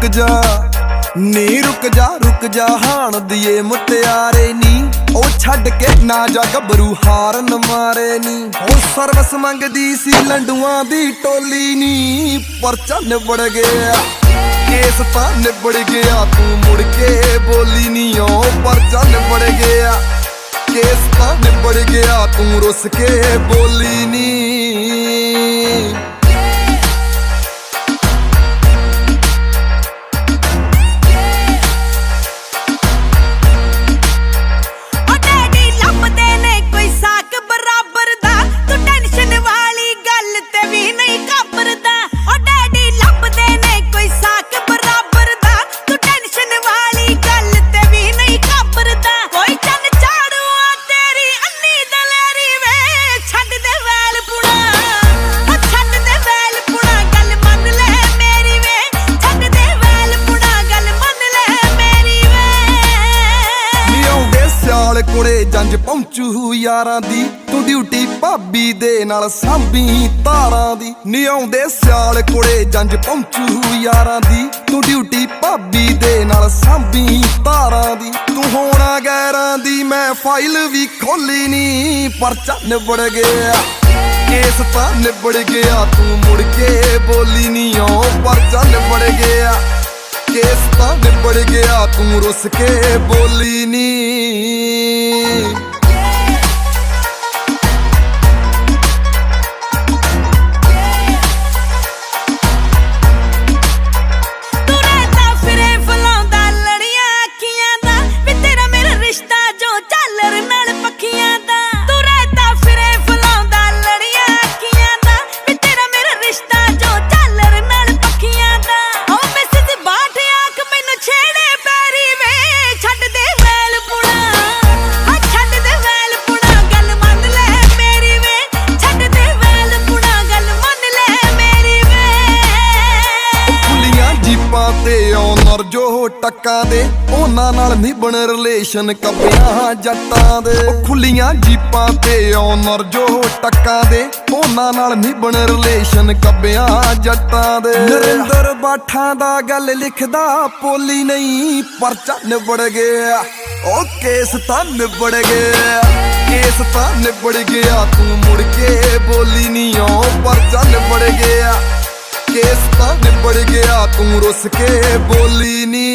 रुक जा नी रुक जा हाण दिए मुटियारे नी ओ छड्ड के ना जा गबरू हारन मारे नी ओ सर्वस मंगदी सी लंडुआं दी टोली नी परचा निबड़ गया केस तां निबड़ गया तू मुड़ के बोली नी ओ परचा निबड़ गया केस तां निबड़ गया तू रुस के बोली नी कोले जंज पहुंचू यारां दी तू ड्यूटी भाभी दे नाल सांभी तारां दी नी आउंदे सियाल कोले जंज पहुंचू यारां दी तू ड्यूटी भाभी दे नाल सांभी तारां दी तू होना गैरां दी मैं फाइल भी खोली नी परचा निबड़ गया केस तां निबड़ गया तू मुड़ के बोली नी ओ परचा निबड़ गया केस तां निबड़ गया तू रुस के बोली नी जो टक्का दे ओना नाल निभण रिलेशन कब्बियां जट्टां दे खुलियां जीपां ते ओनर जो टक्का दे ओना नाल निभण रिलेशन कब्बियां जट्टां दे नरिंदर बाठा दा गल लिखदा पोली नहीं परचा निबड़ गया ओ केस तां निबड़ गया केस तां निबड़ गया तू मुड़ के बोली नहीं ओ परचा निबड़ गया केस तां निबड़ गया तू रुस के बोली नी।